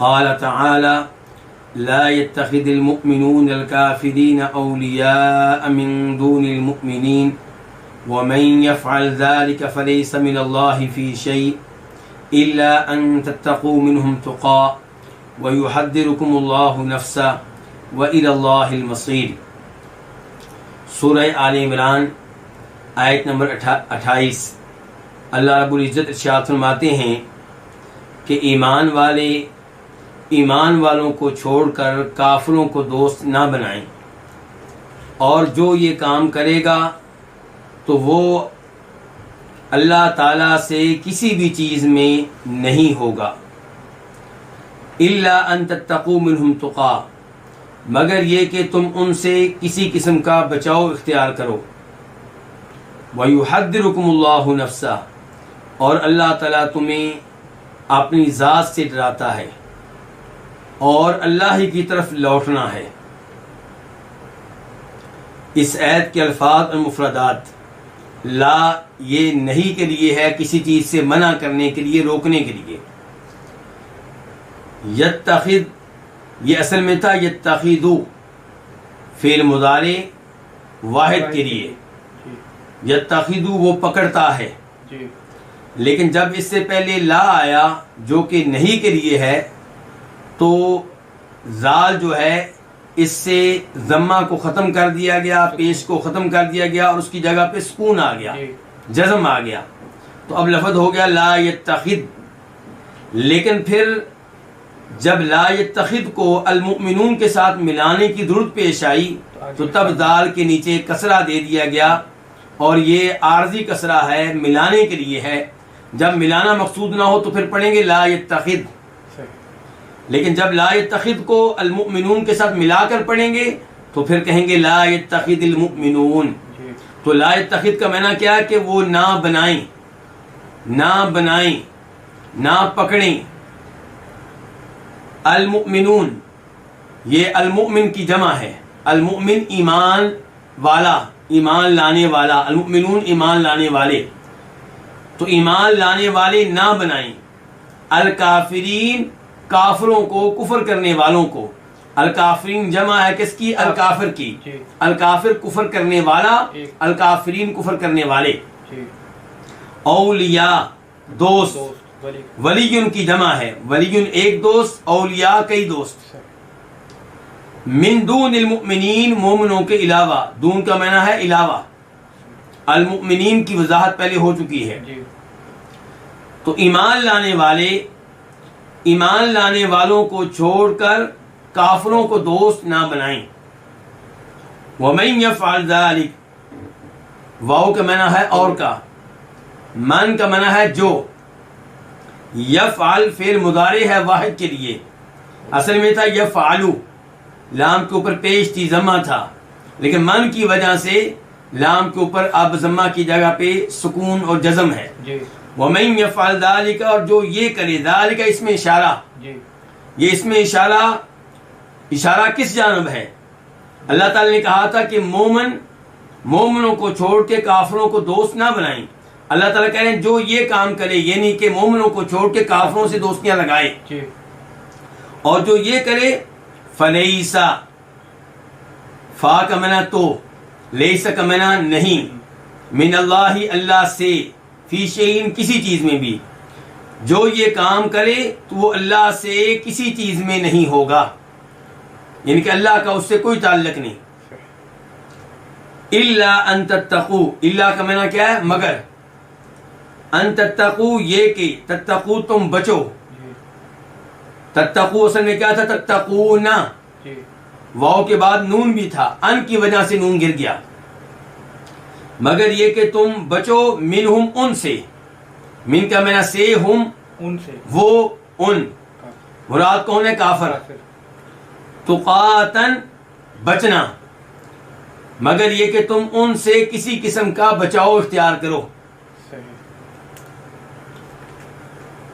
क़ाल तआला ला यत्तखिदिल मुअमिनूनल काफ़िरीन औलिया मिन दूनिल मुअमिनीन व मन यफ़अल ज़ालिका फ़लैसा मिनल्लाहि फ़ी शै इल्ला अन तत्तक़ू मिनहुम तुक़ा व युहद्दिरुकुमुल्लाहु नफ़्सा व इलल्लाहिल मसीर। सूरह आल इमरान आयत नंबर 28। अल्लाह रब्बुल इज़्ज़त इरशाद फरमाते हैं कि ईमान वालों को छोड़कर काफिरों को दोस्त ना बनाएं, और जो ये काम करेगा तो वो अल्लाह ताला से किसी भी चीज़ में नहीं होगा। इल्ला अन तत्तक़ू मिनहुम तुक़ा, मगर ये कि तुम उनसे किसी किस्म का बचाव इख्तियार करो। व युहद्दिरुकुमुल्लाहु नफ़्सा, और अल्लाह ताला तुम्हें अपनी ज़ात से डराता है और अल्लाह ही की तरफ लौटना है। इस आयत के अल्फाज और मुफरदात, ला ये नहीं के लिए है, किसी चीज़ से मना करने के लिए, रोकने के लिए। यत्तखिद ये असल में था यत्तखिदु, फ़िल मुदारे वाहिद के लिए। यत्तखिदु वो पकड़ता है, लेकिन जब इससे पहले ला आया जो कि नहीं के लिए है, तो जाल जो है इससे जम्मा को ख़त्म कर दिया गया, पेश को ख़त्म कर दिया गया और उसकी जगह पे सुकून आ गया, जज़म आ गया। तो अब लफ्ज़ हो गया ला यत्तखिद। लेकिन फिर जब ला यत्तखिद को अल मुमिनून के साथ मिलाने की ज़रूरत पेश आई, तो तब दाल के नीचे कसरा दे दिया गया, और ये आर्जी कसरा है, मिलाने के लिए है। जब मिलाना मकसूद ना हो तो फिर पढ़ेंगे ला यत्तखिद, लेकिन जब ला यत्तखिद को अल मुमिनून के साथ मिलाकर पढ़ेंगे तो फिर कहेंगे ला यत्तखिदिल मुमिनून। तो ला यत्तखिद का माना क्या है कि वो ना बनाएं, ना पकड़ें। अल मुमिनून ये अल मुमिन की जमा है। अल मुमिन ईमान वाला, ईमान लाने वाला। अल मुमिनून ईमान लाने वाले, तो ईमान लाने वाले ना बनाएं। अल काफिरीन काफिरों को, कुफर करने वालों को। अल काफिरीन जमा है किसकी? अल काफिर की। अल काफिर कुफर करने वाला, अल काफिरीन कुफर करने वाले। औलिया दोस्त, वलीयुन की जमा है। वलीयुन एक दोस्त, औलिया कई दोस्त। मिन दूनिल मुमिनीन मोमिनों के अलावा। दून का माना है अलावा। अल मुमिनीन की वजाहत पहले हो चुकी है। तो ईमान लाने वालों को छोड़कर काफिरों को दोस्त ना बनाएं। वमन यफ़अल ज़ालिक, वाव का माना है और का, मन का माना है जो। यफ़अल फ़िल मुदारे है वाहिद के लिए, असल में था यफ़अलु, लाम के ऊपर पेश थी, जमा था, लेकिन मन की वजह से लाम के ऊपर अब जमा की जगह पे सुकून और जज़म है। वमन यफ़अल ज़ालिका, और जो ये करे, ज़ालिका इसमें इशारा, ये इसमें इशारा किस जानब है? अल्लाह ताला ने कहा था कि मोमिनों को छोड़ के काफिरों को दोस्त ना बनाएं। अल्लाह ताला कह रहे हैं जो ये काम करे, ये नहीं कि मोमिनों को छोड़ के काफिरों से दोस्तियां लगाए, और जो ये करे फलैसा, फा का मना तो, लैसा का मना नहीं, मिनल्लाहि अल्लाह से, फी शैइन किसी चीज में भी, जो ये काम करे तो वो अल्लाह से किसी चीज में नहीं होगा, यानी कि अल्लाह का उससे कोई ताल्लुक नहीं। इल्ला अन तत्तकू, इल्ला का माना क्या है? मगर। अन तत्तकू ये कि तत्तकू तुम बचो। तत्तकू असल में क्या था? तत्तकूना, वाव के बाद नून भी था, अन की वजह से नून गिर गया। मगर ये कि तुम बचो, मिनहुम उनसे, मिन का माना से, हुम उनसे, वो उन, मुराद कौन है? काफिर। तुकातन बचना, मगर ये कि तुम उनसे किसी किस्म का बचाव इख्तियार करो।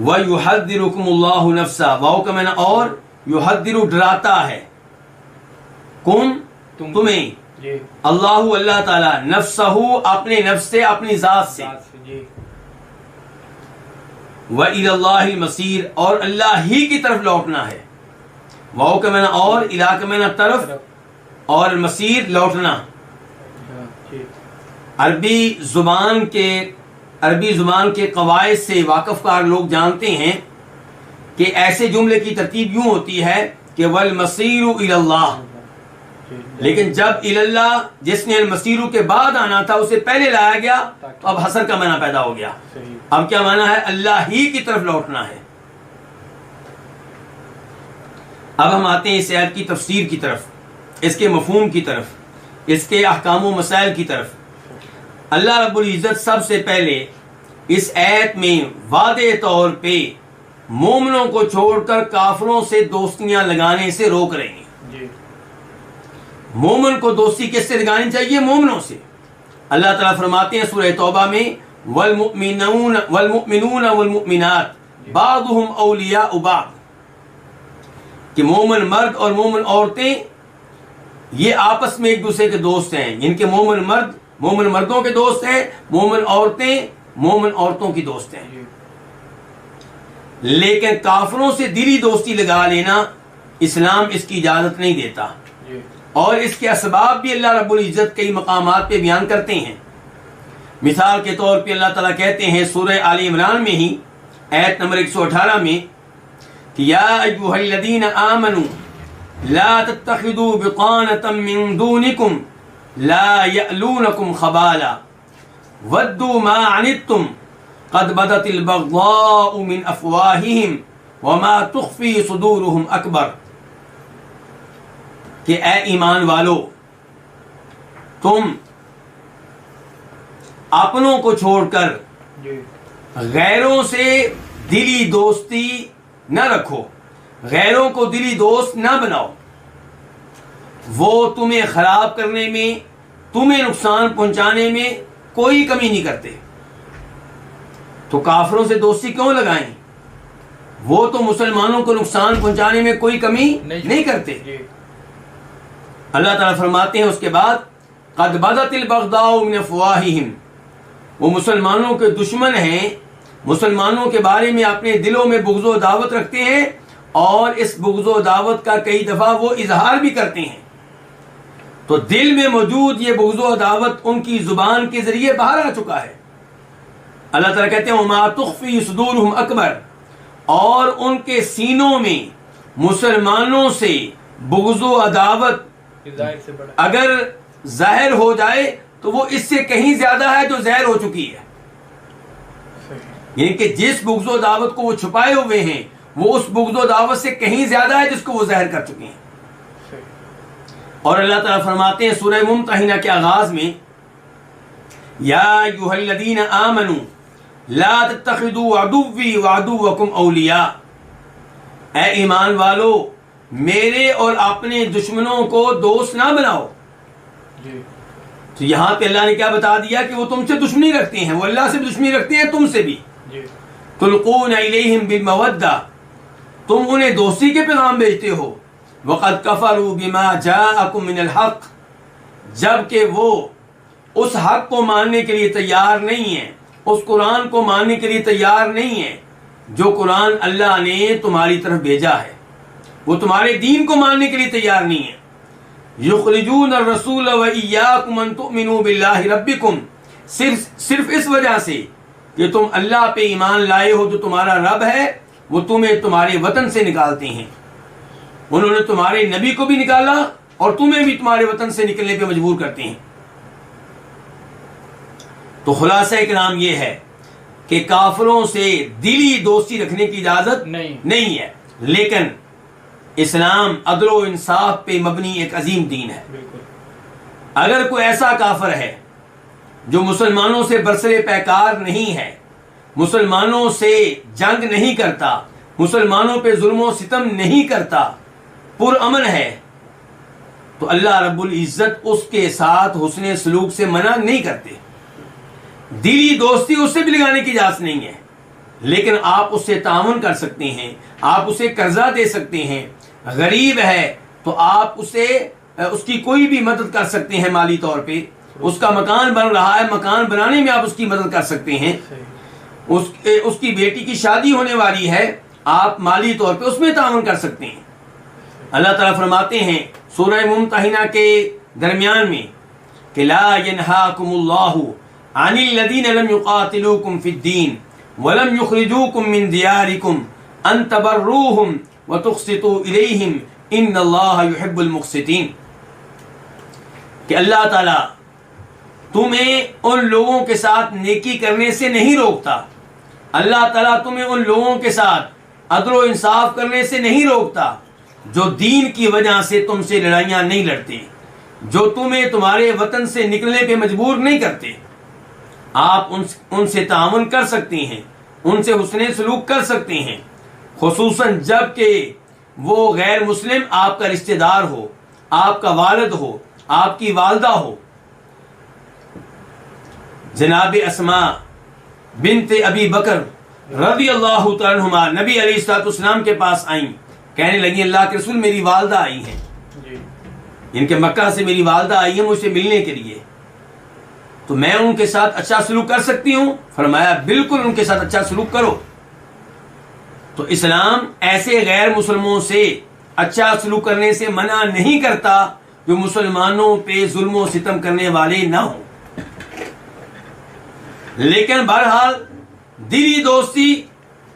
व युहद्दिरुकुमुल्लाहु नफ्सा, वाव का माना और, युहद्दिरु डराता है, कौन? तुम्हें, अल्लाहु अल्लाह ताला, नफ्सहु अपने नफ्स से, अपनी जात से। व इलल्लाहिल मसीर, और अल्लाह ही की तरफ लौटना है। वाओ का मैना और, इला का मैना तरफ, और मसीर लौटना। अरबी जुबान के कवायद से वाकफकार लोग जानते हैं कि ऐसे जुमले की तरतीब यूं होती है कि वल मसीरु इलल्लाह, लेकिन जब इलल्लाह जिसने अल मसीरु के बाद आना था उसे पहले लाया गया तो अब हसर का माना पैदा हो गया। अब क्या माना है? अल्लाह ही की तरफ लौटना है। अब हम आते हैं इस आयत की तफसीर की तरफ, इसके मफहूम की तरफ, इसके अहकाम व मसाइल की तरफ। अल्लाह रब्बुल इज़्ज़त सबसे पहले इस आयत में वादे तौर पे मोमिनों को छोड़कर काफिरों से दोस्तियां लगाने से रोक रहे हैं। मोमिन को दोस्ती किससे लगानी चाहिए? मोमिनों से। अल्लाह ताला फरमाते हैं सूरह तौबा में, वल मुमिनून वल मुमिनात बादुहुम औलियाउ बाद, कि मोमिन मर्द और मोमिन औरतें ये आपस में एक दूसरे के दोस्त हैं। इनके मोमिन मर्दों के दोस्त हैं, मोमिन औरतें मोमिन औरतों की दोस्त हैं। लेकिन काफिरों से दिली दोस्ती लगा लेना इस्लाम इसकी इजाजत नहीं देता, और इसके असबाब भी अल्लाह रब्बुल इज़्ज़त कई मकामात पे बयान करते हैं। मिसाल के तौर पे अल्लाह ताला कहते हैं सूरह आल इमरान में ही आयत नंबर 118 में कि या अय्युहल्लज़ीना आमनू ला तत्तखिदू बितानतम मिन दूनिकुम ला यअलूनकुम खबाला वद्दू मा अनित्तुम क़द बदतिल बग़्ज़ाउ मिन अफ़वाहिहिम वमा तुख़फ़ी सुदूरुहुम अकबर, कि ए ईमान वालो, तुम अपनों को छोड़कर गैरों से दिली दोस्ती न रखो, गैरों को दिली दोस्त न बनाओ। वो तुम्हें खराब करने में, तुम्हें नुकसान पहुंचाने में कोई कमी नहीं करते। तो काफिरों से दोस्ती क्यों लगाएं? वो तो मुसलमानों को नुकसान पहुंचाने में कोई कमी नहीं करते। अल्लाह ताला फरमाते हैं उसके बाद, क़द बदतिल बग़्ज़ाउ मिन अफ़वाहिहिम, वो मुसलमानों के दुश्मन हैं, मुसलमानों के बारे में अपने दिलों में बुग़्ज़ व दावत रखते हैं, और इस बुग़्ज़ व दावत का कई दफ़ा वो इजहार भी करते हैं। तो दिल में मौजूद ये बुग़्ज़ व दावत उनकी जुबान के जरिए बाहर आ चुका है। अल्लाह ताला कहते हैं वमा तुख़फ़ी सुदूरुहुम अकबर, और उनके सीनों में मुसलमानों से बुग़्ज़ व अदावत अगर जाहिर हो जाए तो वो इससे कहीं ज्यादा है जो जाहिर हो चुकी है। यानी कि जिस बुग़्ज़ व दावत को वो छुपाए हुए हैं वो उस बुग़्ज़ व दावत से कहीं ज्यादा है जिसको वो जाहिर कर चुके हैं। और अल्लाह ताला फरमाते हैं सूरह मुम्तहिना के आगाज में, या अय्युहल्लज़ीना आमनू ला तत्तखिदू अदुव्वी व अदुव्वकुम औलिया, ए ईमान वालो, मेरे और अपने दुश्मनों को दोस्त ना बनाओ। तो यहां पे अल्लाह ने क्या बता दिया कि वो तुमसे दुश्मनी रखते हैं, वो अल्लाह से दुश्मनी रखते हैं, तुमसे भी। तुल्कून इलैहिम बिल मवद्दा, तुम उन्हें दोस्ती के पैगाम भेजते हो। वक़द कफ़रू बिमा जाअकुम मिनल हक़, जबकि वो उस हक को मानने के लिए तैयार नहीं है, उस कुरान को मानने के लिए तैयार नहीं है जो कुरान अल्लाह ने तुम्हारी तरफ भेजा है। वो तुम्हारे दीन को मानने के लिए तैयार नहीं है। युख़रिजून अर्रसूल व इय्याकुम अन तुमिनू बिल्लाहि रब्बिकुम, सिर्फ इस वजह से कि तुम अल्लाह पे ईमान लाए हो जो तुम्हारा रब है, वो तुम्हें तुम्हारे वतन से निकालते हैं। उन्होंने तुम्हारे नबी को भी निकाला और तुम्हें भी तुम्हारे वतन से निकलने पे मजबूर करते हैं। तो खुलासा कलाम ये है कि काफिरों से दिली दोस्ती रखने की इजाजत नहीं है, लेकिन इस्लाम अदल व इंसाफ पे मबनी एक अजीम दीन है। अगर कोई ऐसा काफिर है जो मुसलमानों से बरसरे पैकार नहीं है, मुसलमानों से जंग नहीं करता, मुसलमानों पे जुल्म व सितम नहीं करता, पुरअमन है, तो अल्लाह रब्बुल इज़्ज़त उसके साथ हुस्ने सलूक से मना नहीं करते। दिली दोस्ती उससे भी लगाने की इजाजत नहीं है, लेकिन आप उससे तावन कर सकते हैं, आप उसे कर्जा दे सकते हैं। गरीब है तो आप उसे उसकी कोई भी मदद कर सकते हैं माली तौर पे। उसका मकान बन रहा है, मकान बनाने में आप उसकी मदद कर सकते हैं। उसकी बेटी की शादी होने वाली है, आप माली तौर पे उसमें तावन कर सकते हैं। अल्लाह ताला फरमाते हैं सूरह मुम्तहिना के दरमियान में कि ला यनहाकुमुल्लाहु अनिल लदीन लम युकातिलूकुम फिद्दीन वलम युखरिजूकुम मिन दियारिकुम अन तबर्रूहुम व तुक़सितू इलैहिम इन्नल्लाहा युहिब्बुल मुक़सितीन। कि अल्लाह ताला तुम्हें उन लोगों के साथ नेकी करने से नहीं रोकता, अल्लाह ताला तुम्हें उन लोगों के साथ अदल व इंसाफ करने से नहीं रोकता जो दीन की वजह से तुमसे लड़ाइयाँ नहीं लड़ते, जो तुम्हें तुम्हारे वतन से निकलने पे मजबूर नहीं करते। आप उनसे तावन कर सकते हैं, उनसे हुस्ने सलूक कर सकते हैं, खुसूसन जब कि वो गैर मुस्लिम आपका रिश्तेदार हो, आपका वालिद हो, आपकी वालदा हो। जनाब अस्मा बिनते अबी बकर रज़ी अल्लाह तआला अन्हुमा नबी अलैहिस्सलाम के पास आई, कहने लगी अल्लाह के रसूल मेरी वालदा आई हैं, इनके मक्का से मेरी वालदा आई है मुझसे मिलने के लिए, तो मैं उनके साथ अच्छा सलूक कर सकती हूँ? फरमाया बिल्कुल उनके साथ अच्छा सलूक करो। तो इस्लाम ऐसे गैर मुसलमानों से अच्छा सलूक करने से मना नहीं करता जो मुसलमानों पे जुल्म और सितम करने वाले ना हो, लेकिन बहरहाल दिली दोस्ती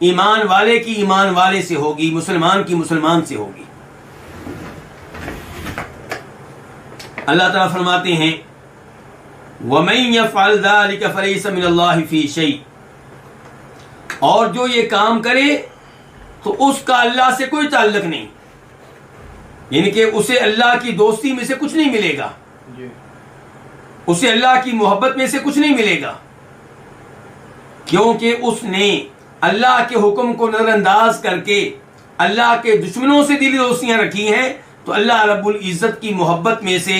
ईमान वाले की ईमान वाले से होगी, मुसलमान की मुसलमान से होगी। अल्लाह ताला फरमाते हैं वमन यफ़अल ज़ालिका फ़लैसा मिनल्लाहि फ़ी शै, और जो ये काम करे तो उसका अल्लाह से कोई ताल्लुक नहीं, यानी कि उसे अल्लाह की दोस्ती में से कुछ नहीं मिलेगा, उसे अल्लाह की मोहब्बत में से कुछ नहीं मिलेगा, क्योंकि उसने अल्लाह के हुक्म को नजरअंदाज करके अल्लाह के दुश्मनों से दिली दोस्तियां रखी हैं। तो अल्लाह रब्बुल इज्जत की मोहब्बत में से,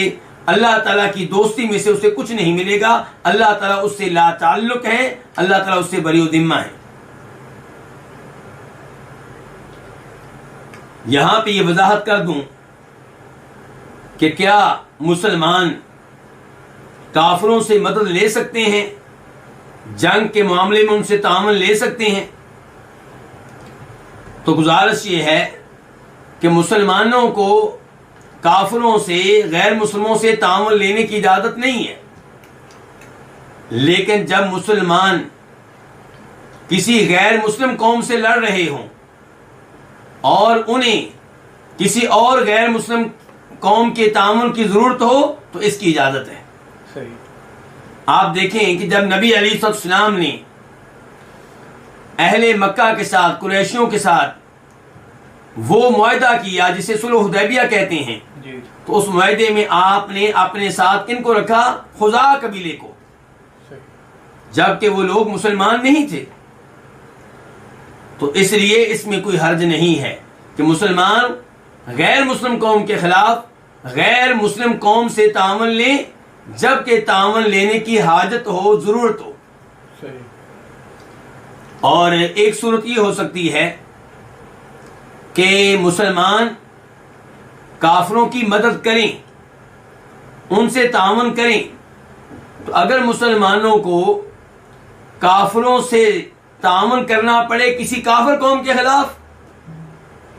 अल्लाह ताला की दोस्ती में से उसे कुछ नहीं मिलेगा। अल्लाह ताला उससे ला ताल्लुक है, अल्लाह ताला उससे बरी दिम्मा है। यहां पे ये वजाहत कर दूं कि क्या मुसलमान काफिरों से मदद ले सकते हैं, जंग के मामले में उनसे तामन ले सकते हैं? तो गुजारिश ये है कि मुसलमानों को काफिरों से, गैर मुसलमानों से तामन लेने की इजाजत नहीं है, लेकिन जब मुसलमान किसी गैर मुस्लिम कौम से लड़ रहे हों और उन्हें किसी और गैर मुस्लिम कौम के तामन की जरूरत हो तो इसकी इजाजत है। सही। आप देखें कि जब नबी अलैहिस्सलाम ने अहले मक्का के साथ, कुरैशियों के साथ वो मुआहदा किया जिसे सुलह हुदैबिया कहते हैं, तो उस मुआहदे में आपने अपने साथ किनको रखा? खुज़ा कबीले को, जबकि वो लोग मुसलमान नहीं थे। तो इसलिए इसमें कोई हर्ज नहीं है कि मुसलमान गैर मुस्लिम कौम के खिलाफ गैर मुस्लिम कौम से तामन लें, जबकि तामन लेने की हाजत हो, जरूरत हो। सही। और एक सूरत ये हो सकती है कि मुसलमान काफिरों की मदद करें, उनसे तामन करें। तो अगर मुसलमानों को काफिरों से तामन करना पड़े किसी काफिर कौम के खिलाफ,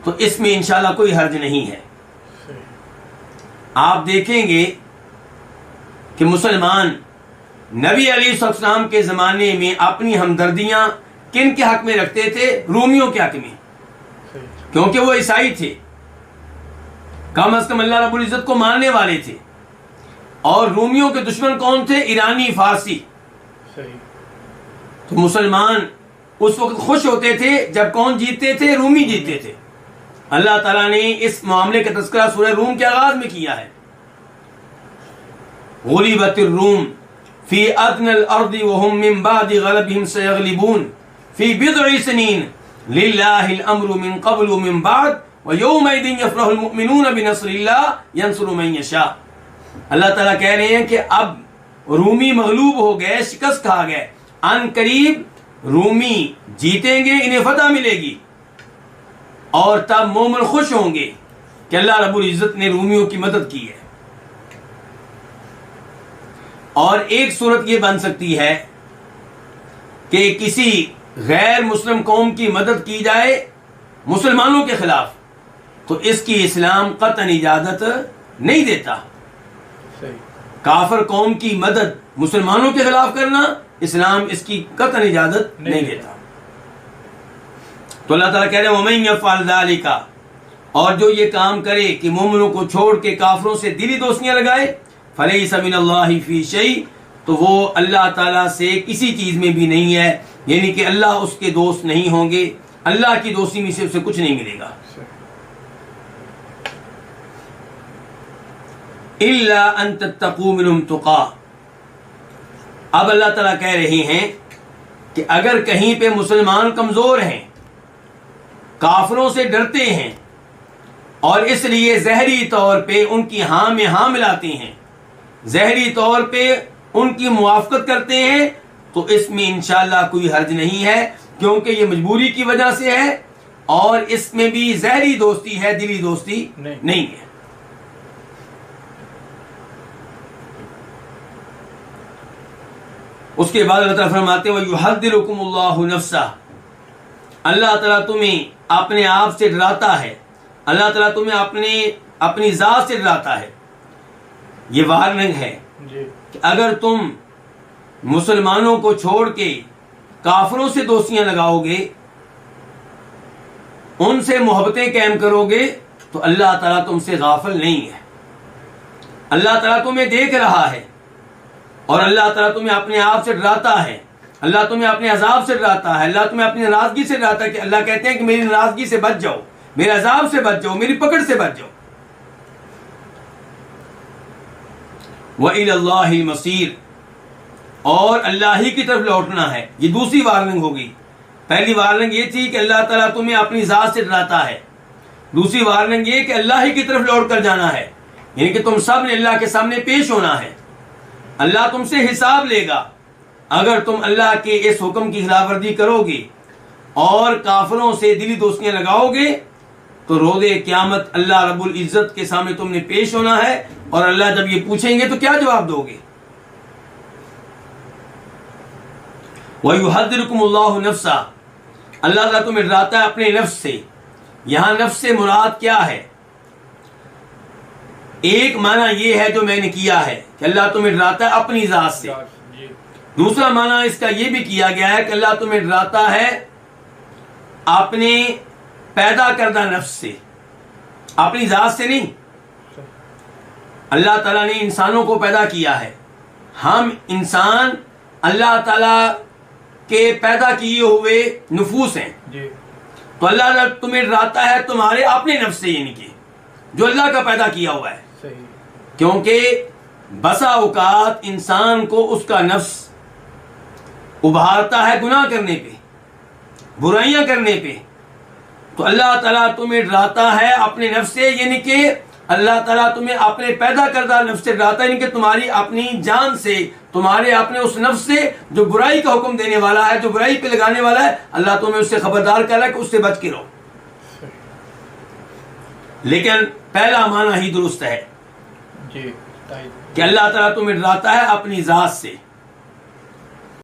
तो इसमें इंशाल्लाह कोई हर्ज नहीं है। आप देखेंगे कि मुसलमान नबी अलैहिस्सलाम के ज़माने में अपनी हमदर्दियां किन के हक में रखते थे? रूमियों के हक में, क्योंकि वो ईसाई थे, कम अज कम अल्लाह रब्बुल इज्जत को मानने वाले थे। और रूमियों के दुश्मन कौन थे? ईरानी, फारसी। तो मुसलमान उस वक्त खुश होते थे जब कौन जीतते थे? रूमी जीतते थे। अल्लाह ताला ने इस मामले का तज़किरा सूरह रूम के आगाज में किया है। गुलिबतिर रूम फी अदनल अर्दि व हुम मिन बादि गलबिहिम सयगलिबून फी बिदइ सनीन लिल्लाहिल अम्रु मिन क़ब्लु मिन बाद व यौमइदिन यफ़रहुल मुमिनून बिनस्रिल्लाह यंसुरु मन यशा। अल्लाह ताला कह रहे हैं कि अब रूमी मगलूब हो गए, शिकस्त खा गए, अन करीब रूमी जीतेंगे, इन्हें फतह मिलेगी, और तब मोमिन खुश होंगे कि अल्लाह रब्बुल इज्जत ने रूमियों की मदद की है। और एक सूरत ये बन सकती है कि किसी गैर मुस्लिम कौम की मदद की जाए मुसलमानों के खिलाफ, तो इसकी इस्लाम कतन इजाजत नहीं देता। काफिर कौम की मदद मुसलमानों के खिलाफ करना, इस्लाम इसकी कतन इजाजत नहीं देता। तो अल्लाह ताला कह रहे हैं वमन यफ़अल ज़ालिका, और जो ये काम करे कि मोमिनों को छोड़ के काफिरों से दिली दोस्तियां लगाए, फलैसा मिनल्लाहि फी शै, तो वो अल्लाह ताला से किसी चीज में भी नहीं है, यानी कि अल्लाह उसके दोस्त नहीं होंगे, अल्लाह की दोस्ती में से उसे कुछ नहीं मिलेगा। इल्ला अन तत्तकू मिनहुम तुक़ा, अब अल्लाह ताला कह रहे हैं कि अगर कहीं पे मुसलमान कमजोर हैं, काफिरों से डरते हैं और इसलिए जहरी तौर पे उनकी हाँ में हाँ मिलाते हैं, जहरी तौर पे उनकी मुआफकत करते हैं, तो इसमें इंशाअल्लाह कोई हर्ज नहीं है, क्योंकि ये मजबूरी की वजह से है और इसमें भी जहरी दोस्ती है, दिली दोस्ती नहीं है। उसके बाद अल्लाह ताला फरमाते हैं वयुहद्दिरुकुमुल्लाहु नफ्सा, अल्लाह ताला तुम्हें अपने आप से डराता है, अल्लाह ताला तुम्हें अपनी जात से डराता है। ये वार्निंग है कि अगर तुम मुसलमानों को छोड़ के काफिरों से दोस्तियां लगाओगे, उनसे मोहब्बतें कायम करोगे, तो अल्लाह ताला तुमसे गाफिल नहीं है। अल्लाह ताला तुम्हें देख रहा है और अल्लाह ताला तुम्हें अपने आप से डराता है, अल्लाह तुम्हें अपने अजाब से डराता है, अल्लाह तुम्हें अपनी नाराजगी से डराता है। कि अल्लाह कहते हैं कि मेरी नाराजगी से बच जाओ, मेरे अजाब से बच जाओ, मेरी पकड़ से बच जाओ। व इलल्लाहिल मसीर, और अल्लाह ही की तरफ लौटना है। ये दूसरी वार्निंग होगी। पहली वार्निंग ये थी कि अल्लाह ताला तुम्हें अपनी जात से डराता है, दूसरी वार्निंग ये कि अल्लाह ही की तरफ लौट कर जाना है, यानी कि तुम सब ने अल्लाह के सामने पेश होना है। अल्लाह तुमसे हिसाब लेगा अगर तुम अल्लाह के इस हुक्म की खिलाफवर्जी करोगे और काफिरों से दिली दोस्तियां लगाओगे, तो रोज़े क़यामत अल्लाह रब्बुल इज्जत के सामने तुमने पेश होना है, और अल्लाह जब ये पूछेंगे तो क्या जवाब दोगे। वयुहद्दिरुकुमुल्लाहु नफ्सा, अल्लाह ताला तुम्हें डराता है अपने नफ्स से। यहां नफ्स से मुराद क्या है? एक माना ये है जो मैंने किया है कि अल्लाह तुम्हें डराता है अपनी जात से, दूसरा माना इसका ये भी किया गया है कि अल्लाह तुम्हें डराता है अपने पैदा करदा नफ्स से, अपनी जात से नहीं। अल्लाह ताला ने इंसानों को पैदा किया है, हम इंसान अल्लाह ताला के पैदा किए हुए नफूस हैं जी। तो अल्लाह तुम्हें डराता है तुम्हारे अपने नफ्स से, यानी कि जो अल्लाह का पैदा किया हुआ है। सही। क्योंकि बसा औकात इंसान को उसका नफ्स उभारता है गुनाह करने पे, बुराइयां करने पे। तो अल्लाह ताला तुम्हें डराता है अपने नफ्स से, यानी कि अल्लाह ताला तुम्हें अपने पैदा करदा नफ्स से डराता है, यानी कि तुम्हारी अपनी जान से, तुम्हारे अपने उस नफ्स से जो बुराई का हुक्म देने वाला है, जो बुराई पे लगाने वाला है, अल्लाह तुम्हें उससे खबरदार कर रहा है कि उससे बच के रहो। लेकिन पहला माना ही दुरुस्त है जी, कि अल्लाह ताला तुम्हें डराता है अपनी जात से।